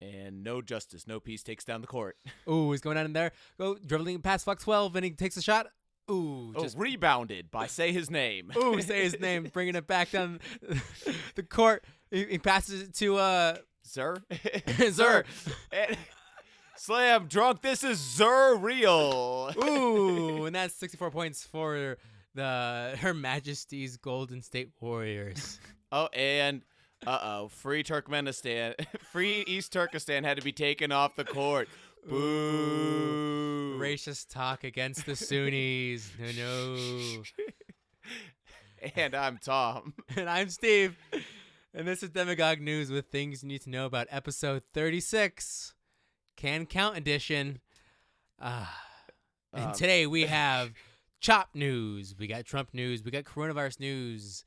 And no justice, no peace takes down the court. Ooh, he's going down in there. Go dribbling past Fuck 12, and he takes a shot. Ooh, Just rebounded by say his name. Ooh, say his name, bringing it back down the court. He passes it to Zer? Zer. And slam drunk. This is Zer real. Ooh, and that's 64 points for Her Majesty's Golden State Warriors. Oh, and free Turkmenistan, free East Turkestan had to be taken off the court. Boo! Racist talk against the Sunnis. No. And I'm Tom. And I'm Steve. And this is Demagogue News with things you need to know about episode 36, Can Count edition. And today we have Chop news. We got Trump news. We got coronavirus news.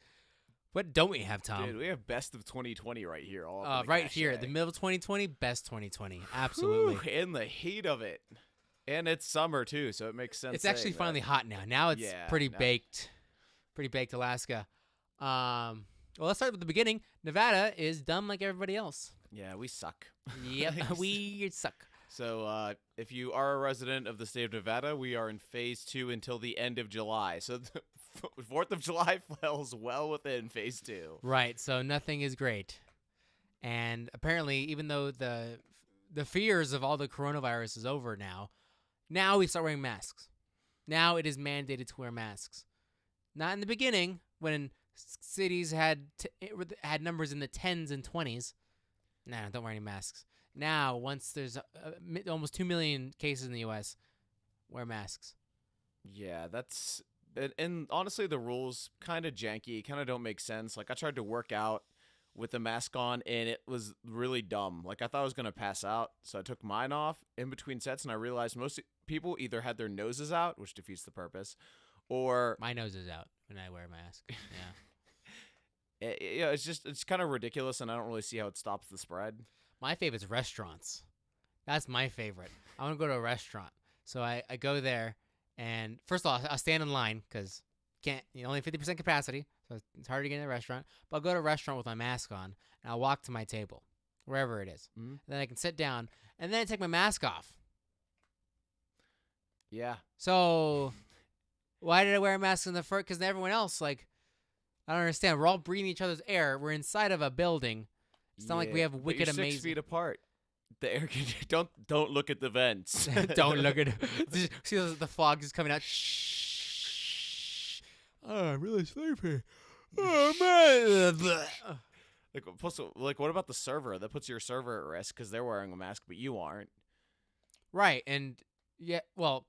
What don't we have, Tom? Dude, we have best of 2020 right here. All right here, the middle of 2020, best 2020. Absolutely. Whew, in the heat of it. And it's summer, too, so it makes sense. It's actually finally hot now. Now it's pretty baked. Pretty baked Alaska. Well, let's start with the beginning. Nevada is dumb like everybody else. Yeah, we suck. Yep, we suck. So if you are a resident of the state of Nevada, we are in phase 2 until the end of July. So the 4th of July falls well within phase 2. Right, so nothing is great. And apparently, even though the fears of all the coronavirus is over now we start wearing masks. Now it is mandated to wear masks. Not in the beginning, when cities had numbers in the 10s and 20s. Nah, don't wear any masks. Now, once there's almost 2 million cases in the U.S., wear masks. Yeah, that's... And honestly, the rules kind of janky, kind of don't make sense. Like, I tried to work out with the mask on, and it was really dumb. Like, I thought I was going to pass out, so I took mine off in between sets, and I realized most people either had their noses out, which defeats the purpose, or... My nose is out when I wear a mask, yeah. Yeah, it's kind of ridiculous, and I don't really see how it stops the spread. My favorite is restaurants. That's my favorite. I want to go to a restaurant. So I go there, and first of all, I'll stand in line because only 50% capacity, so it's hard to get in a restaurant. But I'll go to a restaurant with my mask on, and I'll walk to my table, wherever it is. Mm-hmm. And then I can sit down, and then I take my mask off. Yeah. So why did I wear a mask in the first? Because everyone else, I don't understand. We're all breathing each other's air. We're inside of a building. It's not like we have wicked but you're amazing. 6 feet apart. The air don't look at the vents. Don't look at it. See the fog is coming out. Shh. Oh, I'm really sleepy. Oh man. What about the server? That puts your server at risk because they're wearing a mask, but you aren't. Right, and yeah, well.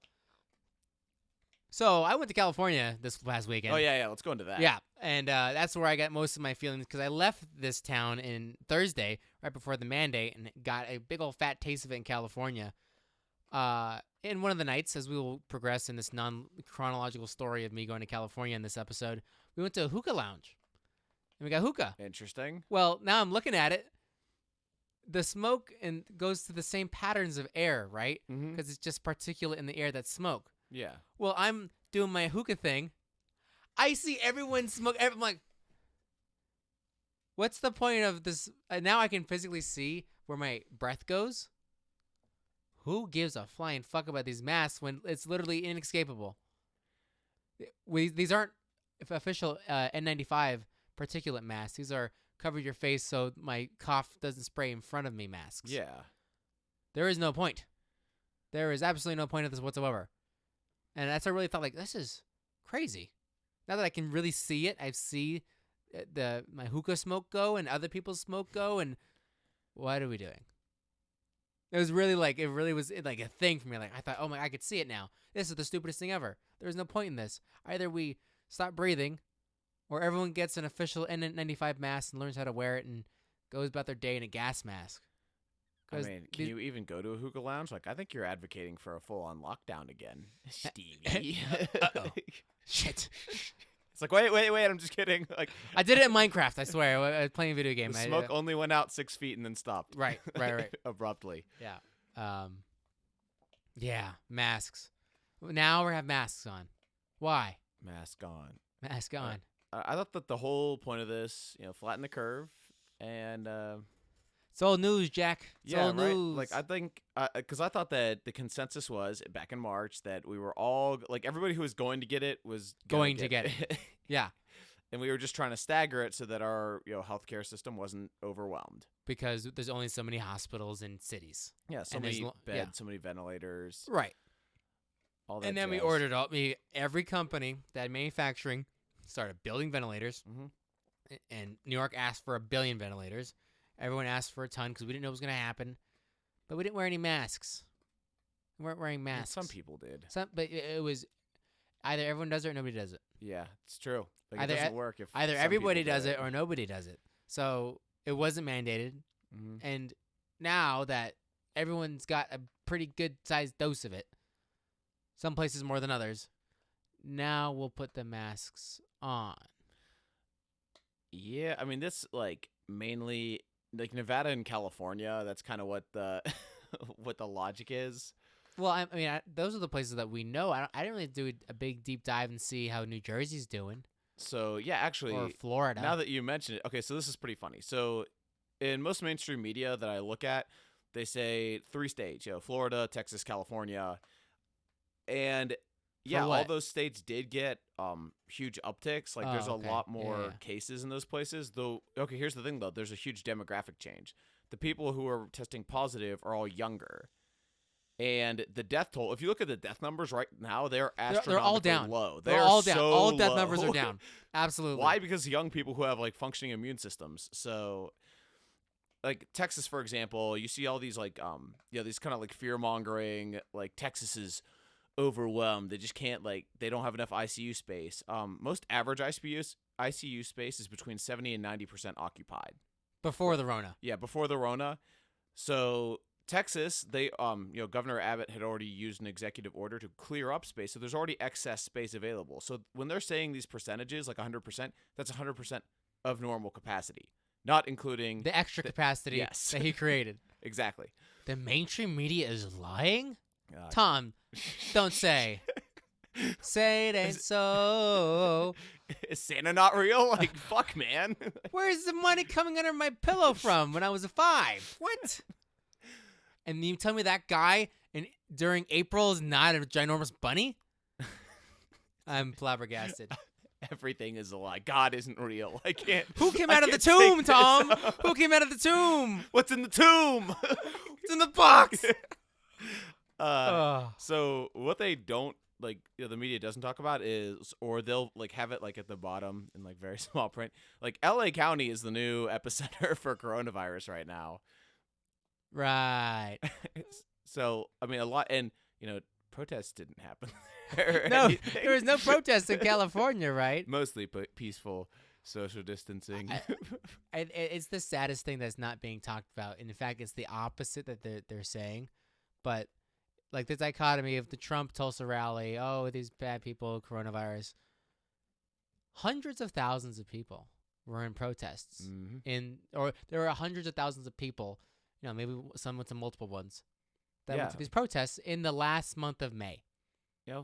So I went to California this past weekend. Oh yeah. Let's go into that. Yeah, and that's where I got most of my feelings because I left this town in Thursday right before the mandate and got a big old fat taste of it in California. In one of the nights, as we will progress in this non-chronological story of me going to California in this episode, we went to a hookah lounge, and we got hookah. Interesting. Well, now I'm looking at it. The smoke goes to the same patterns of air, right? Because it's just particulate in the air that's smoke. Yeah. Well, I'm doing my hookah thing. I see everyone smoke. I'm like, what's the point of this? Now I can physically see where my breath goes. Who gives a flying fuck about these masks when it's literally inescapable? These aren't official N95 particulate masks. These are cover your face so my cough doesn't spray in front of me masks. Yeah. There is no point. There is absolutely no point of this whatsoever. And that's I really thought this is crazy. Now that I can really see it, I see my hookah smoke go and other people's smoke go, and what are we doing? It was really it really was a thing for me. I thought, oh my, I could see it now. This is the stupidest thing ever. There's no point in this. Either we stop breathing, or everyone gets an official N95 mask and learns how to wear it and goes about their day in a gas mask. I mean, can you even go to a hookah lounge? I think you're advocating for a full-on lockdown again, Stevie. Uh-oh. Shit. It's wait, I'm just kidding. I did it in Minecraft, I swear. I was playing a video game. The smoke only went out 6 feet and then stopped. Right. Abruptly. Yeah. Yeah, masks. Now we have masks on. Why? Mask on. Mask on. I thought that the whole point of this, flatten the curve and... It's old news, Jack. It's Yeah, old right. news. Like I think, because I thought that the consensus was back in March that we were all like everybody who was going to get it was Going to get it, yeah, and we were just trying to stagger it so that our healthcare system wasn't overwhelmed. because there's only so many hospitals in cities. Yeah, so And there's many lo- beds, yeah. so many ventilators, Right. all that. And then we jazz. ordered every company that had manufacturing started building ventilators, Mhm. and New York asked for 1 billion ventilators. Everyone asked for a ton because we didn't know it was going to happen, but we didn't wear any masks. We weren't wearing I mean, masks. some people did. But it was either everyone does it or nobody does it. Yeah, it's true. Like, Either it doesn't work if Either some everybody people do does it or nobody does it. So it wasn't mandated, Mhm. and now that everyone's got a pretty good sized dose of it, some places more than others, now we'll put the masks on. Yeah, I mean this like mainly like Nevada and California. That's kind of what the what the logic is. Well, I mean, those are the places that we know. I didn't really do a big deep dive and see how New Jersey's doing So yeah, actually, or Florida. now that you mention it, okay, so this is pretty funny. So in most mainstream media that I look at, they say 3 states, Florida, Texas, California, and yeah, all what? those states did get huge upticks. Like there's Oh, a okay. lot Yeah, more yeah. cases in those places. Though, okay, here's the thing though, there's a huge demographic change. The people who are testing positive are all younger. And the death toll, if you look at the death numbers right now, they're astronomically They're all down. low. They're all down. So All death low. numbers are down. Absolutely. Why? Because young people who have like functioning immune systems. So, like Texas, for example, you see all these like these kind of like fear mongering. Like Texas is overwhelmed. They just can't they don't have enough ICU space. Most average ICU space is between 70 and 90% occupied. Before the Rona. Yeah, before the Rona. So Texas, they Governor Abbott had already used an executive order to clear up space, so there's already excess space available. So when they're saying these percentages, like 100%, that's 100% of normal capacity, not including The extra capacity yes. that he created. exactly. The mainstream media is lying? Uh, Tom, don't say. Say it ain't so. Is Santa not real? Like fuck, man. Where's the money coming under my pillow from when I was 5? What? And you tell me that guy during April is not a ginormous bunny? I'm flabbergasted. Everything is a lie. God isn't real. I can't. Who came I out of the can't take tomb, this. Tom? Who came out of the tomb? What's in the tomb? It's in the box. Ugh. So what they don't the media doesn't talk about is, or they'll have it at the bottom in very small print. Like LA County is the new epicenter for coronavirus right now. Right. So I mean a lot, and protests didn't happen. or No, anything. there was no protest in California, right? Mostly peaceful social distancing. It's the saddest thing that's not being talked about. And in fact, it's the opposite that they're saying. But the dichotomy of the Trump Tulsa rally, these bad people, coronavirus. Hundreds of thousands of people were in protests. Mhm. Or there were hundreds of thousands of people, maybe some went to multiple ones, that went Yeah. to these protests in the last month of May.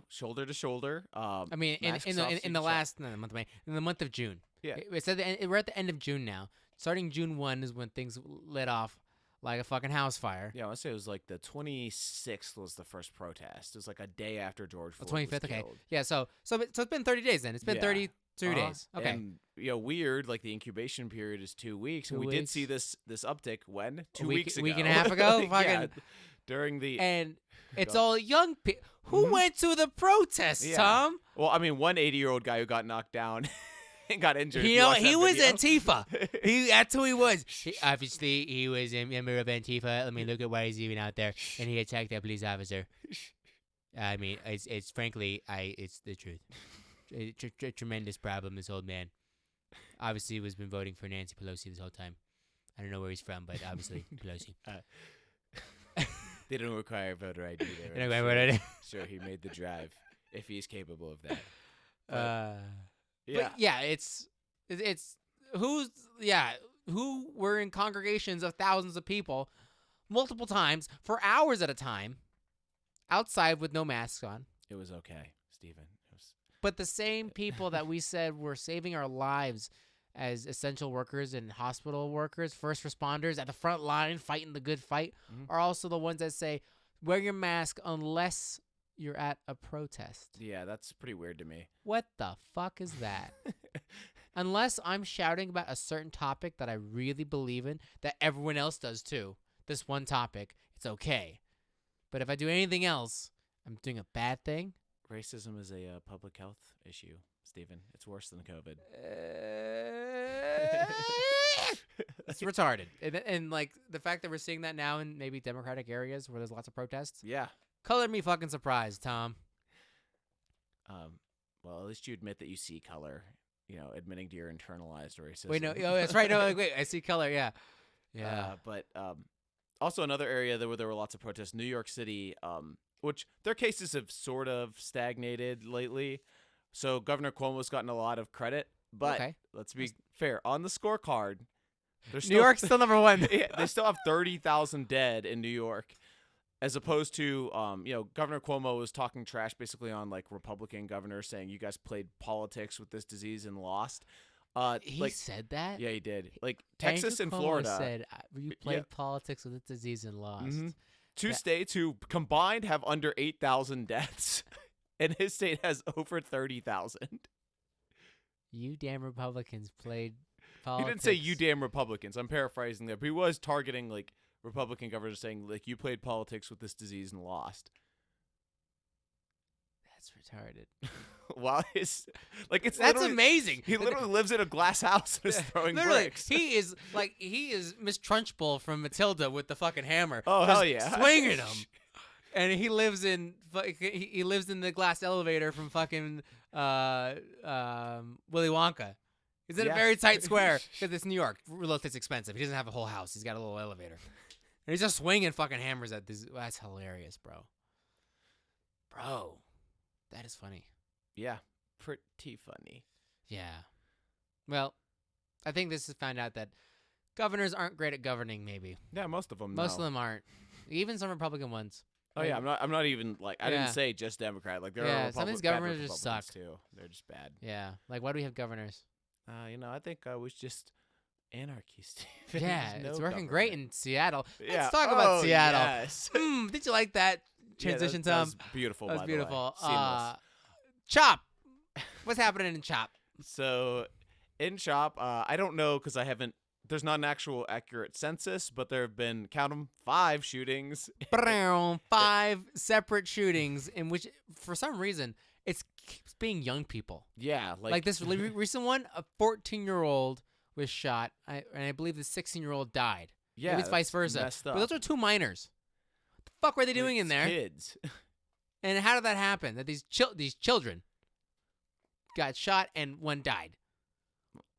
Shoulder to shoulder. I mean, masks in off, the seat last no, the month of May, in the month of June. Yeah. It's at the end, we're at the end of June now. Starting June 1 is when things lit off like a fucking house fire. Yeah, I want to say it was the 26th was the first protest. It was a day after George The Floyd 25th. was Okay. killed. Yeah. So it's been 30 days then. It's been Yeah. 32 days. Okay. And weird. The incubation period is 2 weeks. 2 And we did weeks. see this uptick when 2 week- weeks ago, week and a half ago? yeah, Fucking- during the. And it's Go. all young people. Who Mhm. went to the protests, Yeah. Tom? Well, I mean, one 80-year-old guy who got knocked down and got injured. You if know, watched he that was video. Antifa. That's who he was. Obviously, he was a member of Antifa. Let me look at why he's even out there. And he attacked that police officer. I mean, it's frankly, it's the truth. A tremendous problem, this old man. Obviously, has been voting for Nancy Pelosi this whole time. I don't know where he's from, but obviously, Pelosi. They don't require voter ID there. You know, I'm what I did? sure he made the drive if he's capable of that. But yeah, it's who were in congregations of thousands of people multiple times for hours at a time outside with no masks on. It was okay, Stephen. It was. But the same people that we said were saving our lives as essential workers and hospital workers, first responders at the front line fighting the good fight, Mhm. are also the ones that say, wear your mask unless you're at a protest. Yeah, that's pretty weird to me. What the fuck is that? Unless I'm shouting about a certain topic that I really believe in, that everyone else does too, this one topic, it's okay. But if I do anything else, I'm doing a bad thing. Racism is a public health issue, Stephen. It's worse than COVID. It's retarded. And like the fact that we're seeing that now in maybe Democratic areas where there's lots of protests, Yeah. colored me fucking surprised, Tom. Well, at least you admit that you see color. You know, admitting to your internalized racism. Wait, no, oh, that's right. No, wait, I see color. Yeah, yeah. But also another area where there were lots of protests, New York City, which their cases have sort of stagnated lately. So Governor Cuomo's gotten a lot of credit. But Okay. let's be fair. On the scorecard, there's New York's still number one. yeah, they still have 30,000 dead in New York, as opposed to, Governor Cuomo was talking trash basically on like Republican governors, saying you guys played politics with this disease and lost. He said that. Yeah, he did. Like Texas Andrew and Cuomo Florida, said you played politics with this disease and lost. Mhm. Two Yeah. states who combined have under 8,000 deaths, and his state has over 30,000. You damn Republicans played He politics. didn't say you damn Republicans. I'm paraphrasing there, but he was targeting like Republican governors, saying like you played politics with this disease and lost. That's retarded. While his it's That's literally- amazing. He literally lives in a glass house and is throwing Literally, bricks. he is Miss Trunchbull from Matilda with the fucking hammer. Oh, just hell yeah. swinging him. And he lives in he lives in the glass elevator from fucking Willy Wonka. He's in Yeah. a very tight square because it's New York. Real estate's expensive. He doesn't have a whole house. He's got a little elevator. And he's just swinging fucking hammers at this. That's hilarious, bro. Bro, that is funny. Yeah, pretty funny. Yeah. Well, I think this has found out that governors aren't great at governing. Maybe Yeah, most of them. most of them aren't. Even some Republican ones. Oh yeah, I'm not even like I Yeah. didn't say just Democrat. Like there Yeah, are some of these bad governors just Republicans, suck. too. They're just bad. Yeah. Like, why do we have governors? I think I was just anarchy, Stephen. Yeah, There's it's no working great government. in Seattle. Yeah. Let's talk about Oh, Seattle. Yes. Did you like that transition, that Tom? was beautiful. That was by the way. beautiful. Seamless. Chop. What's happening in Chop? So in Chop, I don't know because I haven't. There's not an actual accurate census, but there have been, count 'em, 5 shootings. 5 separate shootings in which, for some reason, it keeps being young people. Yeah, Like this recent one, a 14-year-old was shot, and I believe the 16-year-old died. Yeah, Maybe it's vice that's versa. messed But up. those are 2 minors. What the fuck were they doing in It's there? Kids. And how did that happen? That these children got shot and one died.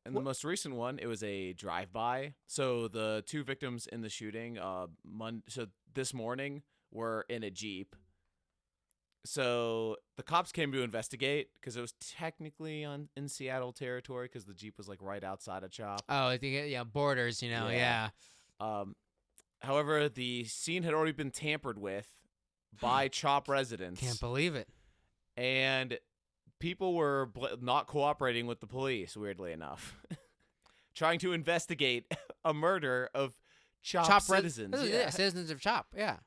And the most recent one, it was a drive-by. So the 2 victims in the shooting, so this morning were in a Jeep. So the cops came to investigate because it was technically in Seattle territory because the Jeep was like right outside of Chop. Oh, I think borders, yeah. Yeah. However, the scene had already been tampered with by Chop residents, Can't believe it. and people were not cooperating with the police. Weirdly enough, trying to investigate a murder of Chop citizens. Yeah, citizens of Chop. Yeah.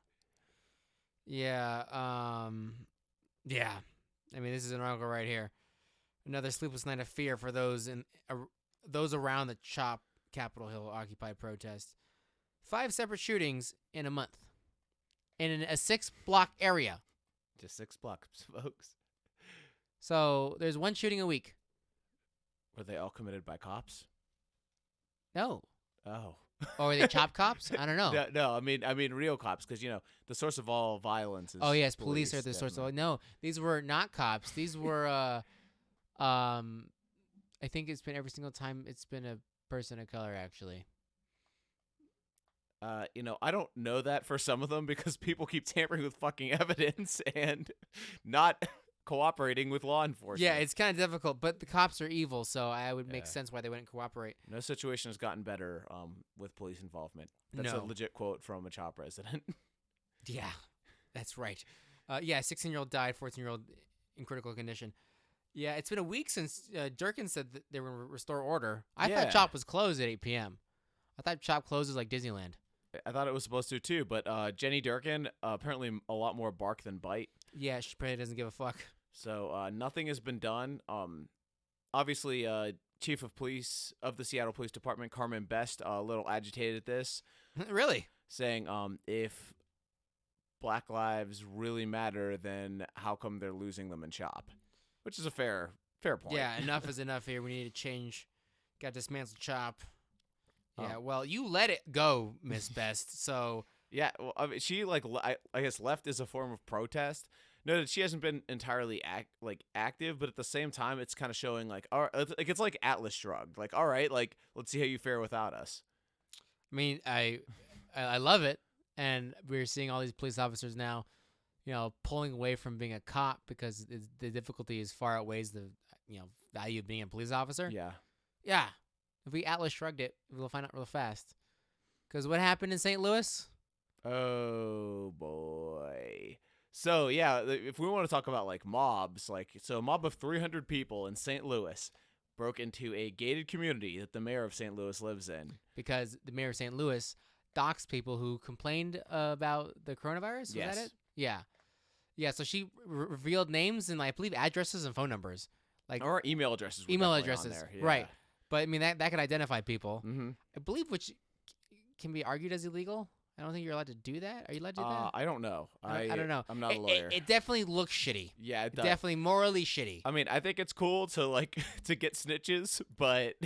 Yeah. Yeah. I mean, this is an article right here. Another sleepless night of fear for those those around the Chop Capitol Hill Occupy protest. 5 separate shootings in a month, in a 6-block area. Just 6 blocks, folks. So there's 1 shooting a week. Were they all committed by cops? No. Oh. Or are they Chop cops? I don't know. No, I mean real cops, because the source of all violence is. Oh yes, police are the source of. No, these were not cops. These were I think it's been every single time it's been a person of color actually. I don't know that for some of them because people keep tampering with fucking evidence and not cooperating with law enforcement. Yeah, it's kind of difficult, but the cops are evil, so I would make Yeah. sense why they wouldn't cooperate. No situation has gotten better with police involvement. That's a No. legit quote from a Chop resident. Yeah, that's right. 16-year-old died, 14-year-old in critical condition. Yeah, it's been a week since Durkin said that they were going to restore order. I Yeah. thought Chop was closed at 8 p.m. I thought Chop closes like Disneyland. I thought it was supposed to too, but Jenny Durkin apparently a lot more bark than bite. Yeah, she probably doesn't give a fuck. So nothing has been done. Obviously, Chief of Police of the Seattle Police Department, Carmen Best, a little agitated at this, Really? saying if Black lives really matter, then how come they're losing them in CHOP? Which is a fair point. Yeah, enough is enough here. We need to change. Got to dismantle Chop. Yeah, well, you let it go, Miss Best. So Yeah, well, I mean, she I guess left as a form of protest. Noted she hasn't been entirely active, but at the same time, it's kind of showing like, all right, it's like Atlas Shrugged. Like, all right, like let's see how you fare without us. I mean, I love it, and we're seeing all these police officers now, pulling away from being a cop because the difficulty is far outweighs the value of being a police officer. Yeah. Yeah. If we Atlas Shrugged it, we'll find out real fast. Because what happened in St. Louis? Oh boy. So yeah, if we want to talk about like mobs, so a mob of 300 people in St. Louis broke into a gated community that the mayor of St. Louis lives in. Because the mayor of St. Louis doxed people who complained about the coronavirus. Was Yes. that it? Yeah. Yeah. So she revealed names and I believe addresses and phone numbers, like Or email addresses. Were email definitely on addresses. there. Yeah. Right. But I mean that could identify people. Mm-hmm. I believe which can be argued as illegal. I don't think you're allowed to do that. Are you allowed to do that? I don't know. I don't know. I'm not a lawyer. It definitely looks shitty. Yeah, it does. Definitely morally shitty. I mean, I think it's cool to to get snitches, but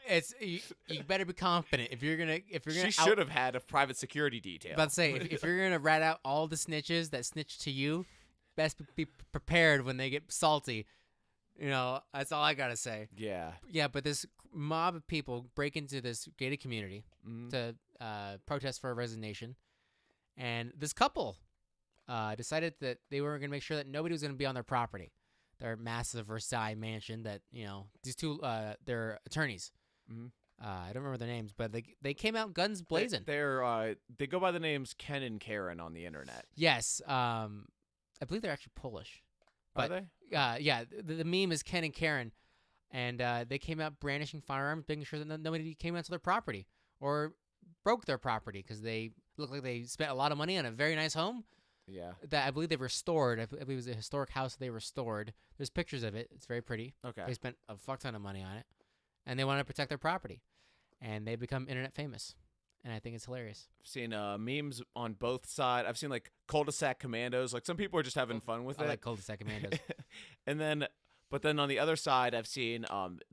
It's you better be confident if you're gonna she should have had a private security detail. About to say if you're gonna rat out all the snitches that snitch to you, best be prepared when they get salty. That's all I gotta say. Yeah. Yeah, but this mob of people break into this gated community Mhm. to protest for a resignation, and this couple decided that they were gonna make sure that nobody was gonna be on their property, their massive Versailles mansion. That these two they're attorneys. Mhm. I don't remember their names, but they came out guns blazing. They go by the names Ken and Karen on the internet. Yes, I believe they're actually Polish. Are But they? yeah, the meme is Ken and Karen, and they came out brandishing firearms, making sure that nobody came onto their property or broke their property because they look like they spent a lot of money on a very nice home Yeah. that I believe they've restored. I believe it was a historic house they restored. There's pictures of it. It's very pretty. Okay. They spent a fuck ton of money on it, and they want to protect their property, and they become internet famous, and I think it's hilarious. I've seen memes on both sides. I've seen like cul-de-sac commandos. Like some people are just having fun with I it. like cul-de-sac commandos. But then on the other side, I've seen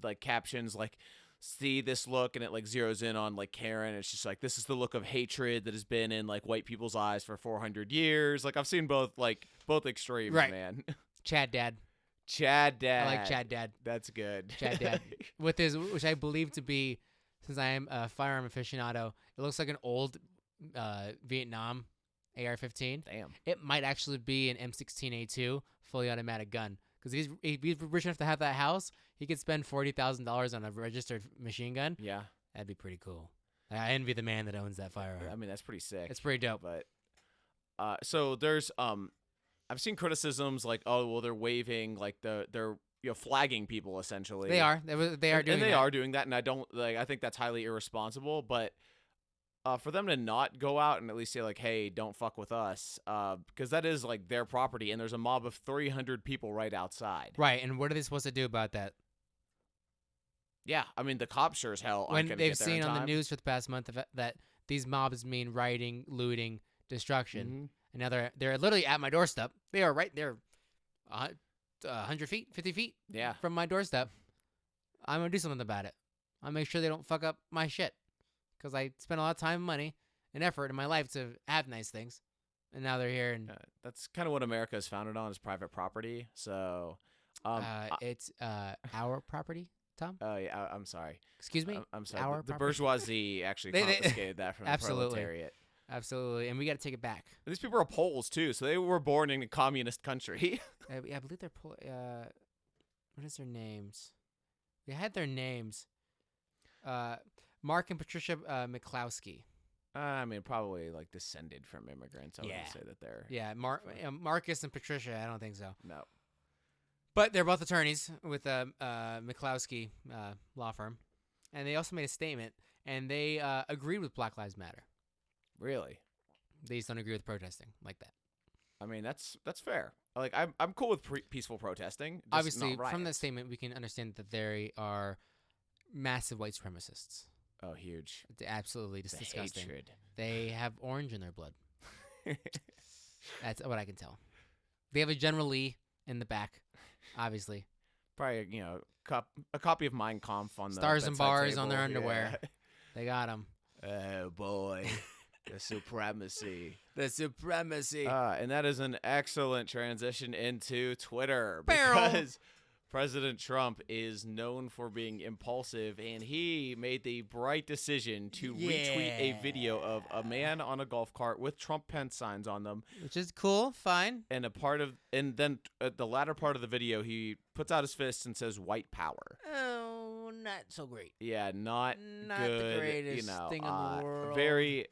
like captions like see this look, and it like zeroes in on like Karen. It's just like this is the look of hatred that has been in like white people's eyes for 400 years. Like I've seen both extremes, Right. man. Chad Dad. Chad Dad. I like Chad Dad. That's good. Chad Dad. With his, which I believe to be, since I am a firearm aficionado, it looks like an old Vietnam AR-15. Damn. It might actually be an M16A2 fully automatic gun. Because if he's rich enough to have that house, he could spend $40,000 on a registered machine gun. Yeah. That'd be pretty cool. I envy the man that owns that firearm. I mean, that's pretty sick. It's pretty dope. But so there's I've seen criticisms like, oh well, they're waving like they're flagging people essentially. They are. They are doing and they that. are doing that, and I think that's highly irresponsible. But for them to not go out and at least say like, hey, don't fuck with us, because that is like their property, and there's a mob of 300 people right outside. Right, and what are they supposed to do about that? Yeah, I mean the cops sure as hell aren't When gonna they've get there in seen on the time. news for the past month that these mobs mean rioting, looting, destruction, Mhm. and now they're literally at my doorstep. They are right there, 100 feet, 50 feet Yeah. from my doorstep. I'm gonna do something about it. I'll make sure they don't fuck up my shit, because I spent a lot of time, money, and effort in my life to have nice things, and now they're here and That's kind of what America is founded on, is private property. So, it's our property. Tom, yeah, I'm sorry. excuse me. I'm sorry. Our The property? bourgeoisie actually They- confiscated that from the Absolutely. proletariat. Absolutely, and we got to take it back. These people are Poles too, so they were born in a communist country. Yeah, I believe they're what is their names? They had their names. Mark and Patricia McCloskey. I mean, probably like descended from immigrants. I Yeah. wouldn't say that they're Yeah, Marcus and Patricia. I don't think so. no. But they're both attorneys with McCloskey law firm, and they also made a statement, and they agreed with Black Lives Matter. Really? They just don't agree with protesting like that. I mean, that's fair. Like, I'm cool with peaceful protesting. Just Obviously, not from that riots. statement, we can understand that they are massive white supremacists. Oh, huge. It's absolutely just The disgusting. hatred. They have orange in their blood. That's what I can tell. They have a General Lee in the back, obviously. Probably, a copy of Mein Kampf on the Stars and bedside bars on their table. underwear. They got them. Yeah. Oh boy, the supremacy. The supremacy. And that is an excellent transition into Twitter Barrel. because President Trump is known for being impulsive, and he made the bright decision to retweet a video of a man on a golf cart with Trump Pence signs on them, Which is cool. Fine. and then at the latter part of the video, he puts out his fist and says "white power." Oh, not so great. Yeah, not Not good. the greatest thing in the world.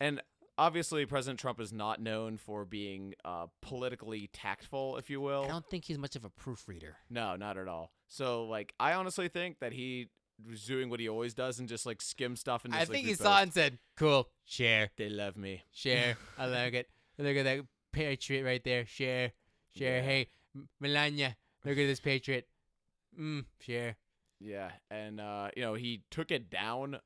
And obviously, President Trump is not known for being politically tactful, if you will. I don't think he's much of a proofreader. No, not at all. So, like, I honestly think that he was doing what he always does and just like skim stuff and just, I like, think he repost. saw it and said, cool, share, They love me. share. I like it. Look at that patriot right there. Share, share. Yeah. Hey, Melania, look at this patriot. Share. Yeah, and he took it down,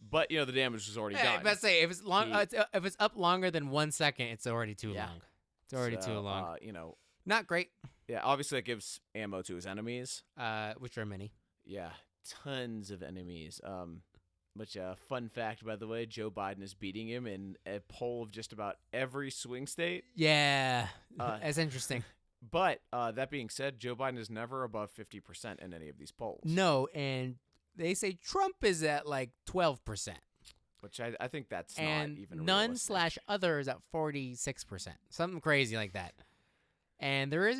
but the damage was already Hey, done. let's say if it's long, He- if it's up longer than 1 second, it's already too Yeah. long. It's already too So, long. Not Not great. Yeah, obviously it gives ammo to his enemies. Which are many. Yeah, tons of enemies. Which fun fact, by the way, Joe Biden is beating him in a poll of just about every swing state. Yeah, Uh, that's interesting. But that being said, Joe Biden is never above 50% in any of these polls. No, and they say Trump is at like 12%, Which I think that's and not even none realistic. slash other is at 46%, something crazy like that. And there is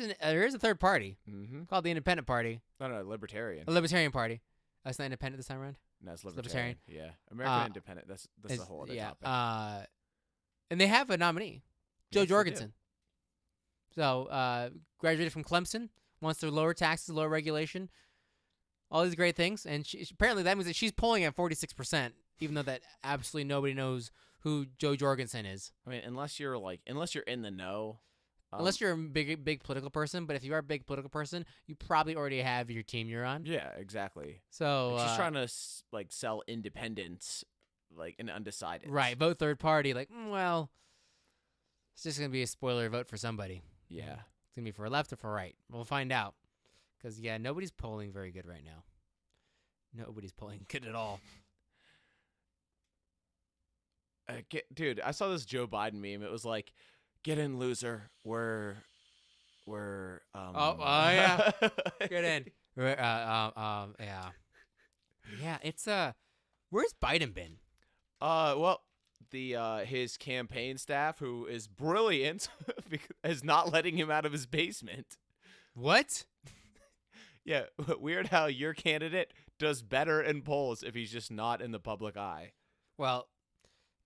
a third party Mm-hmm. called the Independent Party, No, libertarian. a Libertarian Party. That's not independent this time around. No, it's libertarian. libertarian. Yeah, American Uh, independent. That's It's- a whole other yeah. topic. And they have a nominee, Joe Yes, they do. Jorgensen. So, graduated from Clemson, wants to lower taxes, lower regulation, all these great things. And apparently that means that she's polling at 46%, even though that absolutely nobody knows who Joe Jorgensen is. I mean, unless you're in the know. Unless you're a big political person. But if you are a big political person, you probably already have your team you're on. Yeah, exactly. So She's trying to sell independence, and undecided. right, vote third party. Like, well, it's just going to be a spoiler vote for somebody. Yeah. It's going to be for left or for right. We'll find out. Because, yeah, nobody's polling very good right now. Nobody's polling good at all. Dude, I saw this Joe Biden meme. It was like, "Get in, loser. We're yeah. Get in. Yeah. Yeah, it's, where's Biden been? Well, the his campaign staff, who is brilliant, is not letting him out of his basement. What? Yeah, weird how your candidate does better in polls if he's just not in the public eye. Well,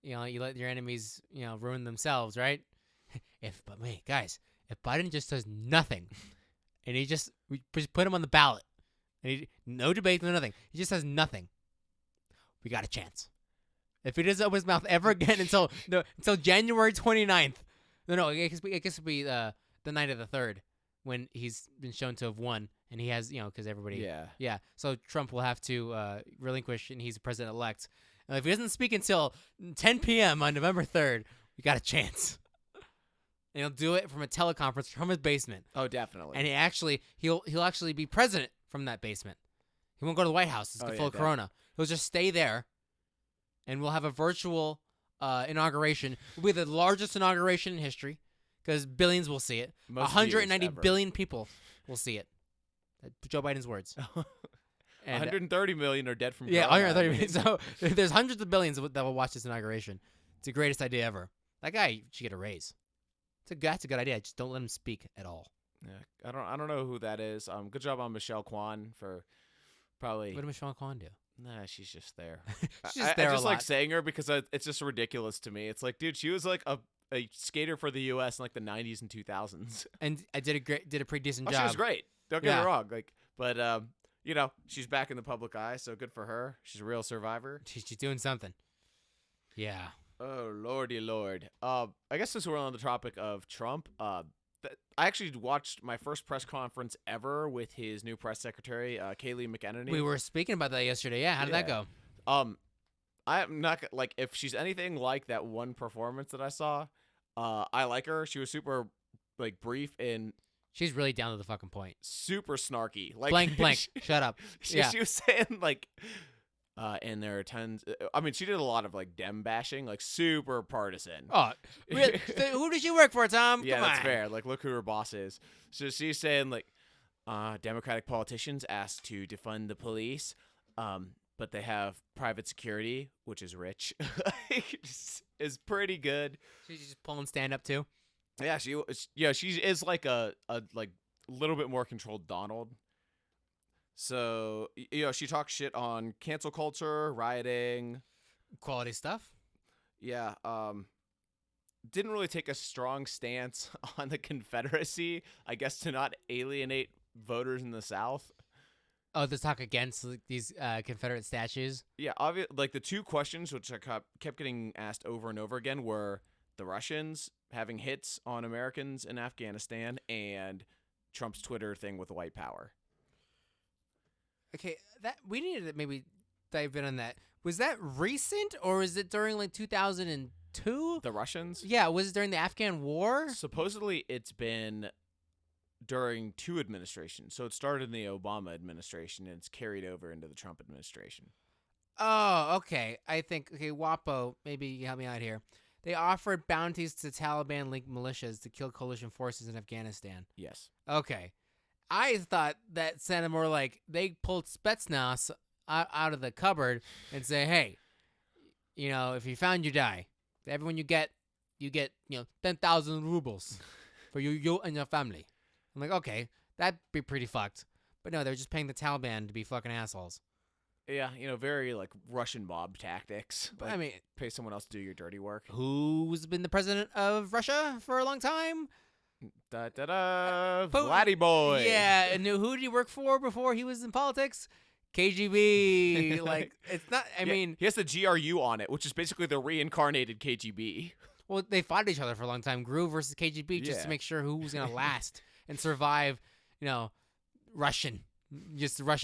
you let your enemies, ruin themselves, right? But wait, guys, if Biden just does nothing, and we just put him on the ballot, and no debate, no nothing, he just does nothing, we got a chance. If he doesn't open his mouth ever again until January 29th, no, I guess it'll be the night of the 3rd, when he's been shown to have won, and he has, because everybody, Yeah. so Trump will have to relinquish, and he's the president-elect. And if he doesn't speak until 10 p.m. on November 3rd, we got a chance. And he'll do it from a teleconference from his basement. Oh, definitely. And he'll actually be president from that basement. He won't go to the White House. It's Oh, full yeah, of corona. He'll just stay there, and we'll have a virtual inauguration. It'll be the largest inauguration in history because billions will see it. Most 190 views ever. billion people will see it. Joe Biden's words. And, 130 million are dead from yeah, corona. 130 million. So there's hundreds of billions that will watch this inauguration. It's the greatest idea ever. That guy should get a raise. That's a good idea. Just don't let him speak at all. Yeah, I don't know who that is. Good job on Michelle Kwan for probably. What did Michelle Kwan do? Nah, she's just there. She's just there I just a like lot. saying her because it's just ridiculous to me. It's like, dude, she was like a skater for the U.S. in like the 90s and 2000s. And I did a pretty decent Oh, job. she was great. Don't get Yeah. me wrong. Like, but you know, she's back in the public eye, so good for her. She's a real survivor. She's doing something. Yeah. Oh lordy lord. I guess since we're on the topic of Trump, I actually watched my first press conference ever with his new press secretary, Kayleigh McEnany. We were speaking about that yesterday. Yeah. How did that Yeah. go? I'm not like if she's anything like that one performance that I saw. I like her. She was super like brief and She's really down to the fucking point. super snarky. Like Blank. Shut up. Yeah. She was saying like, and there are tons. I mean, she did a lot of like Dem bashing, like super partisan. Oh, really? Who does she work for, Tom? Yeah, Come that's on. fair. Like, look who her boss is. So she's saying like, Democratic politicians asked to defund the police, but they have private security, which is rich. Is pretty good. She's just pulling stand up too. Yeah, she is like a like little bit more controlled Donald. So she talks shit on cancel culture, rioting. Quality stuff. Yeah, didn't really take a strong stance on the Confederacy, I guess, to not alienate voters in the South. Oh, to talk against like, these Confederate statues. Yeah, like the two questions which I kept getting asked over and over again were the Russians having hits on Americans in Afghanistan and Trump's Twitter thing with white power. Okay, that we needed to maybe dive in on that. Was that recent or is it during like 2002? The Russians? Yeah, was it during the Afghan War? Supposedly it's been during two administrations. So it started in the Obama administration and it's carried over into the Trump administration. Oh, okay. I think WAPO, maybe you can help me out here. They offered bounties to Taliban-linked militias to kill coalition forces in Afghanistan. Yes. Okay. I thought that sounded more like they pulled Spetsnaz out of the cupboard and say, hey, if you found, you die. Everyone you get 10,000 rubles for you and your family. I'm like, okay, that'd be pretty fucked. But no, they're just paying the Taliban to be fucking assholes. Yeah, very like Russian mob tactics. But Like, I mean, pay someone else to do your dirty work. who's been the president of Russia for a long time? Da da da, Putin. Vladdy boy. Yeah, and who did he work for before he was in politics? KGB. Like, it's not, I mean, he has the GRU on it, which is basically the reincarnated KGB. well, they fought each other for a long time, GRU versus KGB, just to Yeah. make sure who was going to last and survive, Russian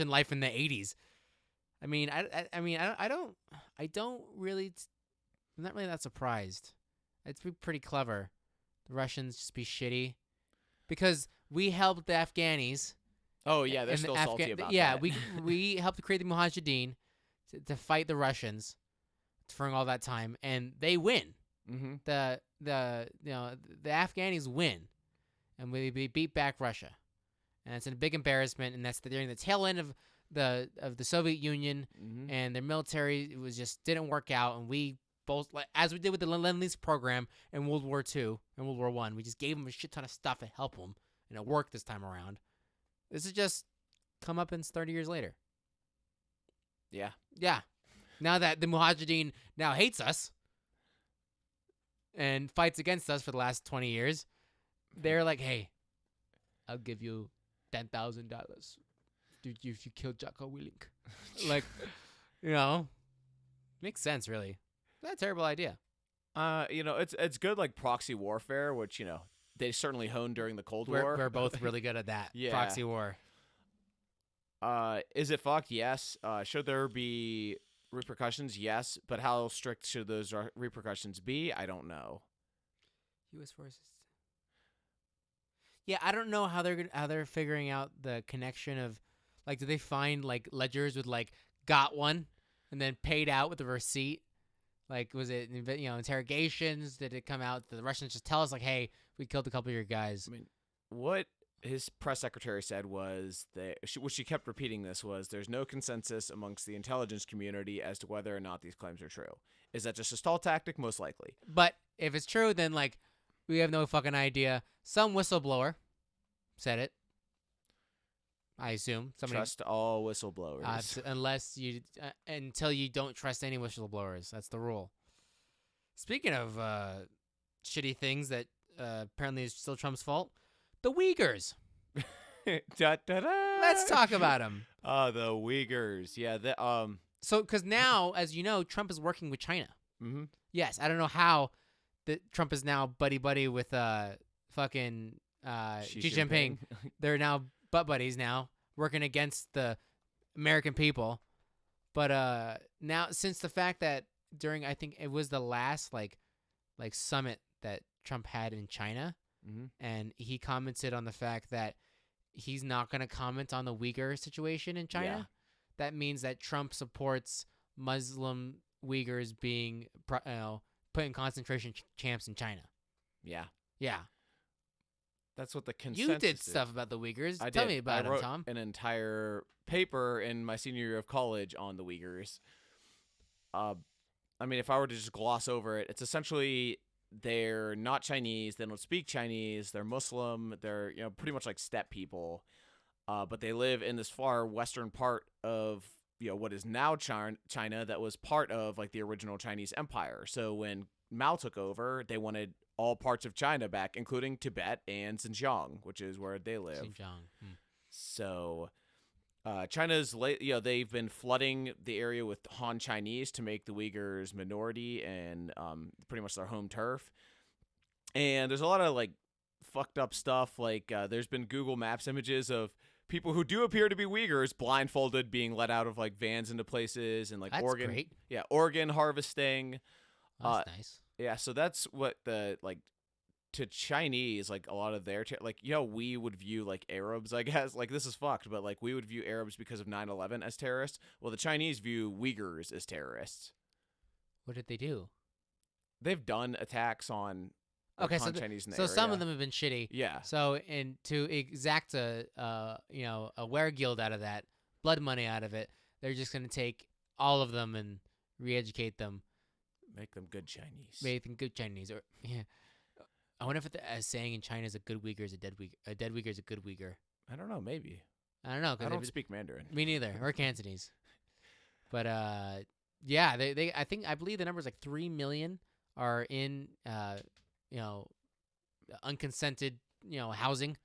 life in the 80s. I mean, I don't really, I'm not really that surprised. It's pretty clever. The Russians just be shitty because we helped the Afghanis. Oh yeah, they're and the still salty about yeah, that. we helped create the Mujahideen to fight the Russians for all that time, and they win. Mm-hmm. The Afghanis win, and we beat back Russia, and it's a big embarrassment. And that's during the tail end of the Soviet Union, Mm-hmm. and their military didn't work out, and we both, as we did with the Lend-Lease program in World War II and World War I, we just gave them a shit ton of stuff to help them, and it worked this time around. This is just comeuppance 30 years later. Yeah. Yeah. Now that the Mujahideen now hates us and fights against us for the last 20 years, they're like, hey, I'll give you $10,000 if you kill Jocko Willink. Like, makes sense, really. Not a terrible idea. It's good like proxy warfare, which they certainly honed during the Cold War. We're both really good at that. Yeah. Proxy war. Is it fucked? Yes. Should there be repercussions? Yes. But how strict should those repercussions be? I don't know. U.S. forces. Yeah, I don't know how they're figuring out the connection of, like, do they find like ledgers with like got one and then paid out with the receipt? Like, was it interrogations? Did it come out? Did the Russians just tell us like, hey, we killed a couple of your guys? I mean, what his press secretary said was that she kept repeating this was there's no consensus amongst the intelligence community as to whether or not these claims are true. Is that just a stall tactic? Most likely. But if it's true, then like we have no fucking idea. Some whistleblower said it. I assume somebody. Trust all whistleblowers. Until you don't trust any whistleblowers. That's the rule. Speaking of shitty things that apparently is still Trump's fault. The Uyghurs. Da, da, da. Let's talk about them. The Uyghurs. Yeah. So, because now, as you know, Trump is working with China. Mhm. Yes, I don't know how that Trump is now buddy with fucking Xi Xi Jinping. They're now butt buddies now, working against the American people. But now, since the fact that during, I think it was the last like summit that Trump had in China, Mhm. and he commented on the fact that he's not going to comment on the Uyghur situation in China. Yeah. That means that Trump supports Muslim Uyghurs being put in concentration camps in China. Yeah. Yeah. That's what the consensus You did is. stuff about the Uyghurs. I Tell did. me about I them, wrote Tom. an entire paper in my senior year of college on the Uyghurs. I mean, if I were to just gloss over it, it's essentially they're not Chinese. They don't speak Chinese. They're Muslim. They're pretty much like steppe people. But they live in this far western part of what is now China that was part of like the original Chinese Empire. So when Mao took over, they wanted all parts of China back, including Tibet and Xinjiang, which is where they live. Xinjiang. So China's they've been flooding the area with Han Chinese to make the Uyghurs minority and pretty much their home turf. And there's a lot of like fucked up stuff. Like there's been Google Maps images of people who do appear to be Uyghurs blindfolded being let out of like vans into places and like That's organ great. organ harvesting. That's nice. Yeah, so that's what the like to Chinese, like a lot of their we would view like Arabs, I guess, like this is fucked, but like we would view Arabs because of 9/11 as terrorists. Well, the Chinese view Uyghurs as terrorists. What did they do? They've done attacks on Okay, so Chinese in the so some area. of them have been shitty. Yeah. So and to exact a weregild out of that, blood money out of it, they're just gonna take all of them and re-educate them, Make them good Chinese. make them good Chinese. Or yeah, I wonder if a saying in China is a good Uyghur is a dead Uyghur. A dead Uyghur is a good Uyghur. I don't know, maybe. I don't know. I don't speak Mandarin. Me neither, or Cantonese. But yeah, I believe the number is like 3 million are in unconsented housing.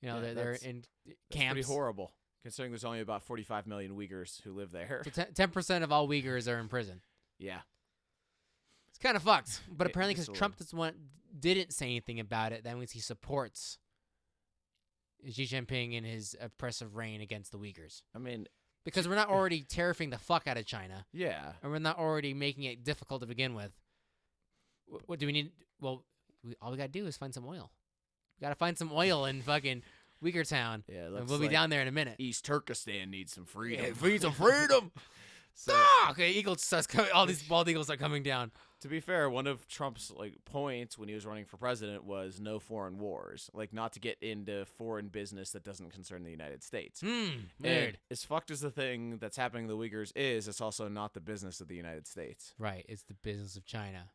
Yeah, They're that's- in That's camps. pretty horrible, considering there's only about 45 million Uyghurs who live there. So 10% of all Uyghurs are in prison. Yeah. It's kind of fucked. But It- apparently, just because a Trump didn't say anything about it, that means he supports Xi Jinping in his oppressive reign against the Uyghurs. I mean, Because we're not already tariffing the fuck out of China, yeah. and we're not already making it difficult to begin with. What do we need? Well, all we gotta do is find some oil. We gotta find some oil in fucking Uyghur Town. Yeah, And looks we'll be like down there in a minute. East Turkestan needs some freedom. Yeah, we need some freedom. So, Okay, eagles starts coming. All these bald eagles are coming down. to be fair, one of Trump's points when he was running for president was no foreign wars, like not to get into foreign business that doesn't concern the United States. Weird. And as fucked as the thing that's happening to the Uyghurs is, it's also not the business of the United States. Right, it's the business of China.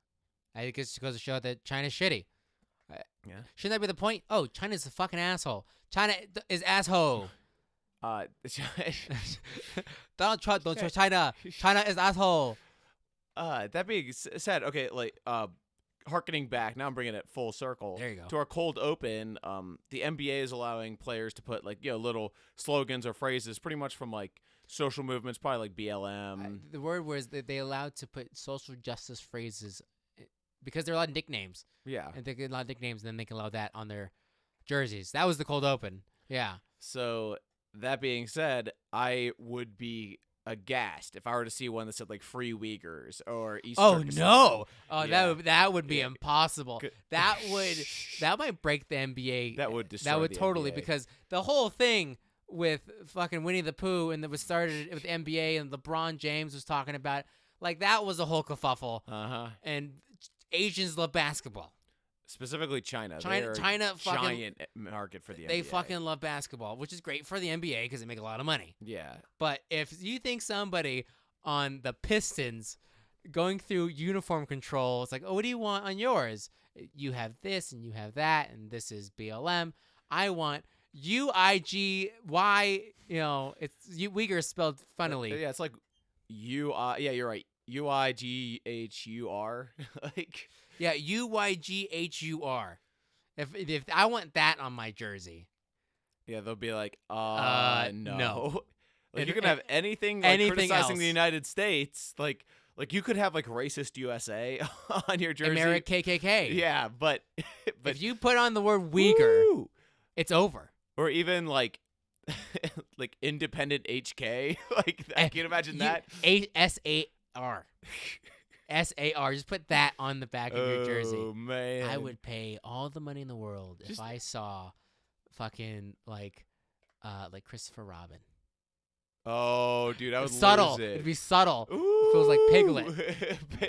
I think it's goes to show that China's shitty. Yeah. Shouldn't that be the point? Oh, China's a fucking asshole. China is asshole. Donald Trump, don't trust China. China is asshole. That being said, okay, harkening back, now I'm bringing it full circle. There you go. To our cold open, the NBA is allowing players to put little slogans or phrases, pretty much from social movements, probably like BLM. The word was that they allowed to put social justice phrases because they're allowed nicknames. Yeah. And they can allow nicknames, and then they can allow that on their jerseys. That was the cold open. Yeah. So that being said, I would be aghast if I were to see one that said "Free Uyghurs" or East. Oh Turkestan. no! Oh, Yeah. that would be Yeah. impossible. Good. That might break the NBA. That would destroy That would the totally NBA. because the whole thing with fucking Winnie the Pooh and that was started with the NBA and LeBron James was talking about that was a whole kerfuffle. And Asians love basketball. Specifically China. China They're a fucking- giant market for the They NBA. fucking love basketball, which is great for the NBA because they make a lot of money. Yeah. But if you think somebody on the Pistons going through uniform control, it's like, oh, what do you want on yours? You have this and you have that, and this is BLM. I want UIGY. It's Uyghur spelled funnily. Yeah, it's like yeah, you're right. UIGHUR. Yeah, UYGHUR. If I want that on my jersey, Yeah, they'll be like, no. no. Like And- you can have anything like anything criticizing the else. United States, like you could have like racist USA on your jersey. America KKK. Yeah, but If you put on the word Uyghur, Woo! it's over. Or even like like independent HK. Like I can imagine that. SAR. SAR. Just put that on the back of your jersey. Oh man. I would pay all the money in the world if Just- I saw fucking like Christopher Robin. Oh, dude, I would Subtle. lose it. It'd be subtle. Ooh. feels like Piglet.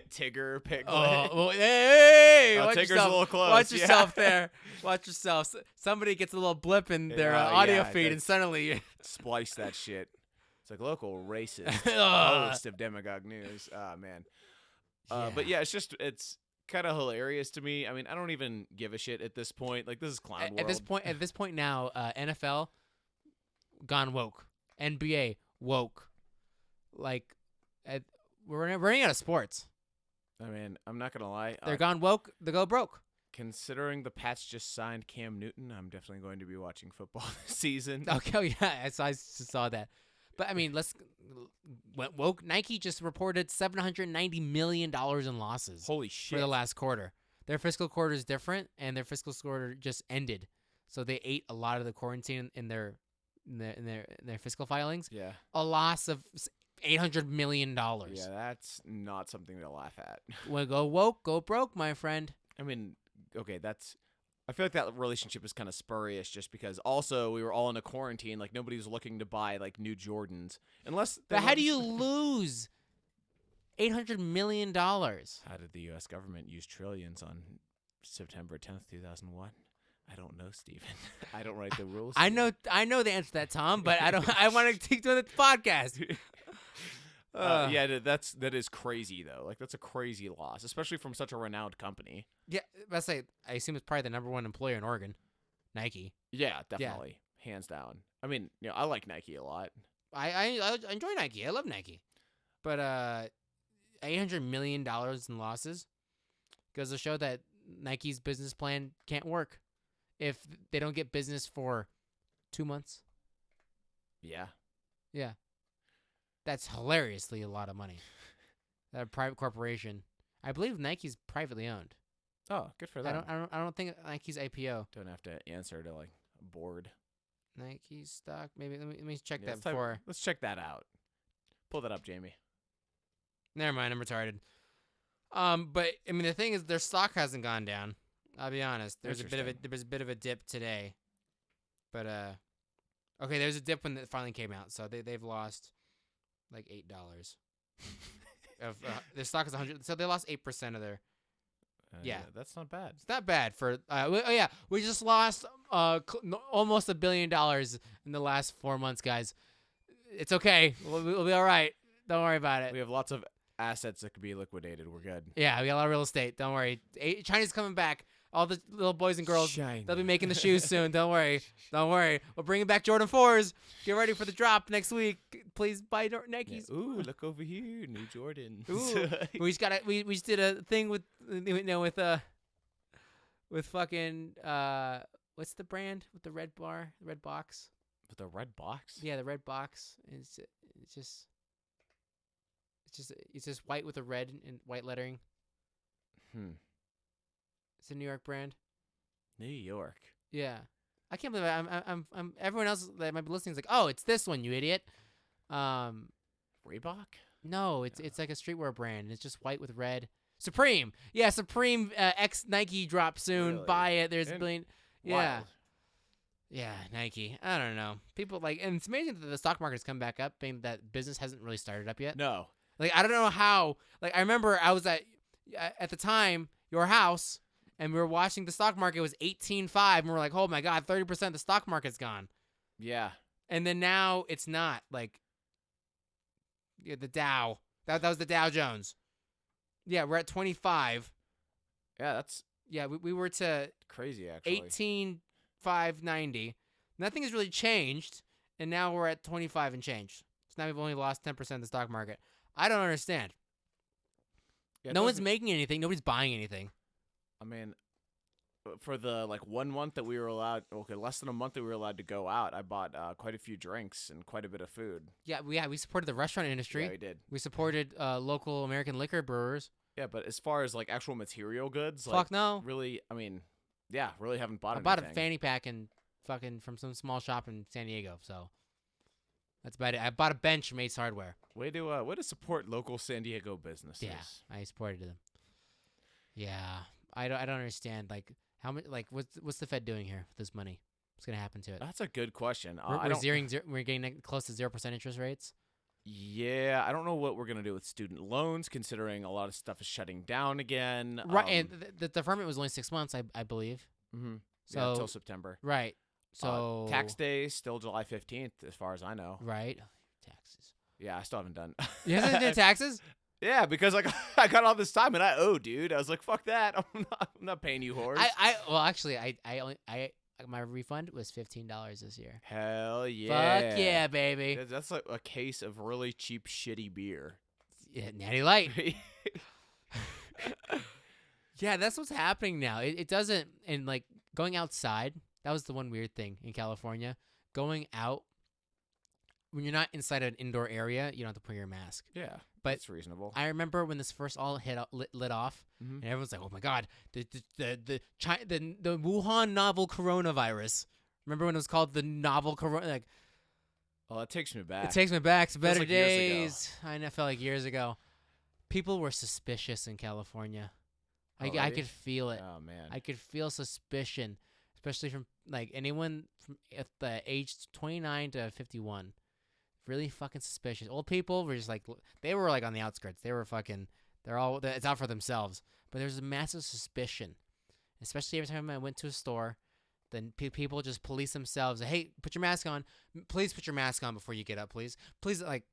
Tigger, Piglet. Oh, well, hey, Oh, watch Tigger's yourself. a little close. Watch yeah. yourself there. Watch yourself. Somebody gets a little blip in their Yeah, audio yeah, feed, and that's- suddenly, Splice that shit. It's like local racist Ugh. host of Demagogue News. Ah, man. But yeah, it's kind of hilarious to me. I mean, I don't even give a shit at this point. Like, this is clown world. At this point now, NFL gone woke, NBA woke. Like, we're running out of sports. I mean, I'm not gonna lie. They're gone woke. They go broke. Considering the Pats just signed Cam Newton, I'm definitely going to be watching football this season. Okay, oh, yeah, I just saw that. But I mean, woke. Nike just reported $790 million in losses Holy for shit! the last quarter. Their fiscal quarter is different, and their fiscal quarter just ended, so they ate a lot of the quarantine in their fiscal filings. Yeah, A loss of $800 million. yeah, that's not something to laugh at. Well, go woke, go broke, my friend. I mean, okay, I feel like that relationship is kind of spurious just because also we were all in a quarantine. Like, nobody was looking to buy, like, new Jordans. But how do you lose $800 million? How did the U.S. government use trillions on September 10th, 2001? I don't know, Steven. I don't write the rules. I know the answer to that, Tom, but I don't. I want to take to the podcast. Yeah, that is crazy though. Like, that's a crazy loss, especially from such a renowned company. Yeah, let's say I assume it's probably the number one employer in Oregon, Nike. Yeah, definitely, hands down. I mean, I like Nike a lot. I enjoy Nike. I love Nike, but $800 million in losses goes to show that Nike's business plan can't work if they don't get business for 2 months. Yeah. Yeah, that's hilariously a lot of money. That a private corporation. I believe Nike's privately owned. Oh, good for them. I don't think Nike's IPO. Don't have to answer to like a board. Nike stock. Maybe let me check that before. Let's check that out. Pull that up, Jamie. Never mind. I'm retarded. But I mean, the thing is, their stock hasn't gone down. I'll be honest. There's a bit of a dip today, but okay, there's a dip when it finally came out. So they've lost like $8 of their stock is 100. So they lost 8% of their. Yeah. That's not bad. It's not bad for. We just lost almost $1 billion in the last 4 months, guys. It's okay. We'll be all right. Don't worry about it. We have lots of assets that could be liquidated. We're good. Yeah, we got a lot of real estate. Don't worry. China's coming back. All the little boys and girls, they'll be making the shoes soon. Don't worry. Don't worry. We're bringing back Jordan 4s. Get ready for the drop next week. Please buy Nikes. Yeah. Ooh, look over here, new Jordans. Ooh. We just did a thing with fucking what's the brand with the red bar, the red box? With the red box? Yeah, the red box. It's just white with a red and white lettering. It's a New York brand. New York. Yeah, I can't believe I'm. Everyone else that might be listening is like, oh, it's this one, you idiot. Reebok? No, it's like a streetwear brand. It's just white with red. Supreme. Yeah, Supreme X Nike drop soon. Really? Buy it. There's a billion. Yeah. Wild. Yeah, Nike. I don't know. People like, and it's amazing that the stock market's come back up, being that business hasn't really started up yet. No. Like, I don't know how. Like, I remember I was at the time, your house, and we were watching the stock market was 18.5, and we're like, oh my God, 30% of the stock market's gone. Yeah. And then now it's not. Like, yeah, the Dow. That was the Dow Jones. Yeah, we're at 25. Yeah, that's Yeah, we were to crazy, actually. 18,590. Nothing has really changed, and now we're at 25 and change. So now we've only lost 10% of the stock market. I don't understand. Yeah, it No one's doesn't- making anything. Nobody's buying anything. I mean, for the like 1 month that we were allowed, okay, less than a month that we were allowed to go out, I bought quite a few drinks and quite a bit of food. Yeah, we supported the restaurant industry. Yeah, we did. We supported local American liquor brewers. Yeah, but as far as like actual material goods, Fuck like no. really, I mean, yeah, really haven't bought I anything. bought a fanny pack and fucking from some small shop in San Diego. So that's about it. I bought a bench from Ace Hardware. Way to support local San Diego businesses. Yeah, I supported them. Yeah, I don't understand. Like how much? Like what's the Fed doing here with this money? What's gonna happen to it? That's a good question. We're getting close to 0% interest rates. Yeah, I don't know what we're gonna do with student loans, considering a lot of stuff is shutting down again. Right, and the deferment was only 6 months, I believe. Mm-hmm. So yeah, until September. right. So tax day still July 15th, as far as I know. Right. Taxes. Yeah, I still haven't done. You haven't done taxes? Yeah, because like I got all this time and I owe, dude. I was like, fuck that. I'm not paying you whores. Well, actually, my refund was $15 this year. Hell yeah. Fuck yeah, baby. That's like a case of really cheap, shitty beer. Yeah, Natty Light. Yeah, that's what's happening now. It doesn't, and like going outside, that was the one weird thing in California. Going out, when you're not inside an indoor area, you don't have to wear your mask. Yeah, but it's reasonable. I remember when this first all lit off, Mm-hmm. and everyone's like, "Oh my god, the Wuhan novel coronavirus." Remember when it was called the novel corona? Like, oh, that takes me back. it takes me back to better like years ago. days. I know, felt like years ago. People were suspicious in California. I Already? could feel it. Oh man. I could feel suspicion, especially from like anyone from at the age 29 to 51. Really fucking suspicious. Old people were just like, they were like on the outskirts. They were fucking, it's out for themselves. But there's a massive suspicion, especially every time I went to a store. Then people just police themselves. Hey, put your mask on. Please put your mask on before you get up, please. Please, like,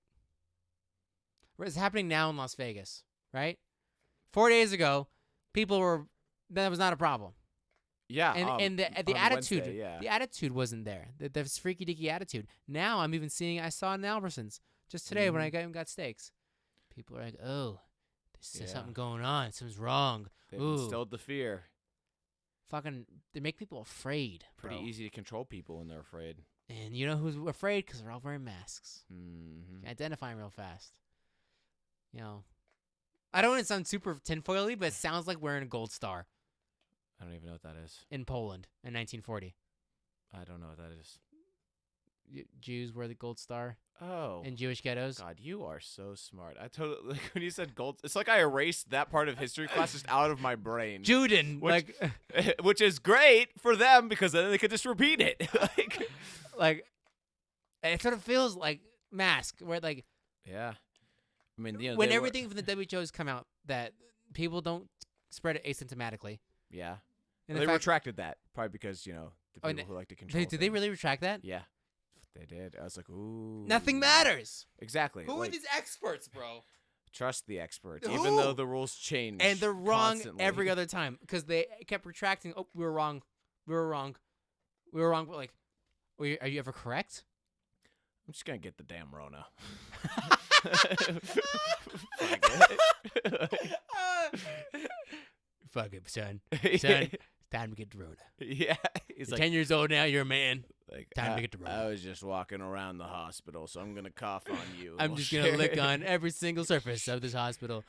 it's happening now in Las Vegas, right? 4 days ago, that was not a problem. Yeah, And the on attitude, Wednesday, yeah. the attitude wasn't there. The freaky deaky attitude. Now I'm even seeing. I saw in Albertsons just today when I got steaks. People are like, "Oh, there's something going on. Something's wrong." They've Ooh. instilled the fear. Fucking, they make people afraid. Pretty bro. easy to control people when they're afraid. And you know who's afraid? Because they're all wearing masks. Mm-hmm. Identify them real fast. You know, I don't want to sound super tinfoily, but it sounds like wearing a gold star I don't even know what that is. in Poland in 1940. I don't know what that is. Jews wear the gold star Oh. in Jewish ghettos. God, you are so smart. I totally like when you said gold. It's like I erased that part of history class just out of my brain. Juden, Which- like, Which is great for them because then they could just repeat it. like, it sort of feels like mask, where like Yeah. I mean, when they were- everything from the WHO's come out that people don't spread it asymptomatically. Yeah. And Well, the they fact, retracted that probably because the Oh, people who like to control. did they things. really retract that? Yeah, they did. I was like, ooh. Nothing matters. Exactly. Who are like, these experts, bro? Trust the experts, Who? even though the rules change. And they're wrong constantly. every other time because they kept retracting. Oh, we were wrong. We were wrong. We were wrong. But like, are you ever correct? I'm just gonna get the damn Rona. Fuck it, son. yeah. Son, time to get the Rona. He's You're like, 10 years old now. You're a man. like time to I, get the Rona. I was just walking around the hospital, so I'm gonna cough on you. I'm just gonna lick on every single surface of this hospital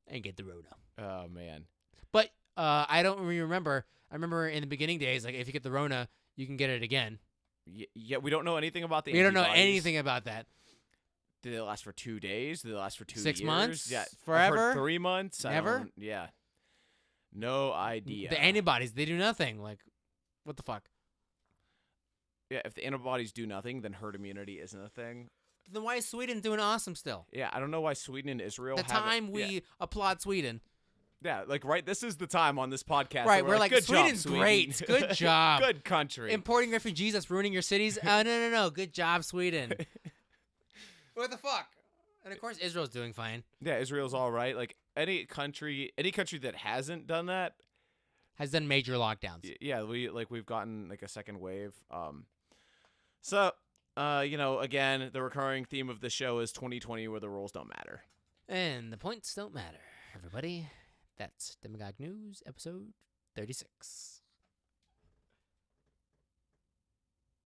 and get the Rona. Oh man. But I don't really remember. I remember in the beginning days, like if you get the Rona, you can get it again. Yeah, we don't know anything about the. We don't know antibodies. anything about that. Did they last for 2 days? Did they last for 2 6 years? months? Yeah, I've heard Forever? 3 months? Never? Yeah. No idea. The antibodies, they do nothing. Like, what the fuck? Yeah, if the antibodies do nothing, then herd immunity isn't a thing. Then why is Sweden doing awesome still? Yeah, I don't know why Sweden and Israel. The haven't- time we applaud Sweden. Yeah, like right. This is the time on this podcast. Right, that we're like, good job, Sweden's Sweden." great. Good job. Good country. Importing refugees that's ruining your cities? No. Good job, Sweden. What the fuck? And of course, Israel's doing fine. Yeah, Israel's all right. Like any country that hasn't done that, Has done major lockdowns. yeah, we've gotten like a second wave. So, again, the recurring theme of the show is 2020, where the rules don't matter. And the points don't matter, everybody. That's Demagogue News, episode 36.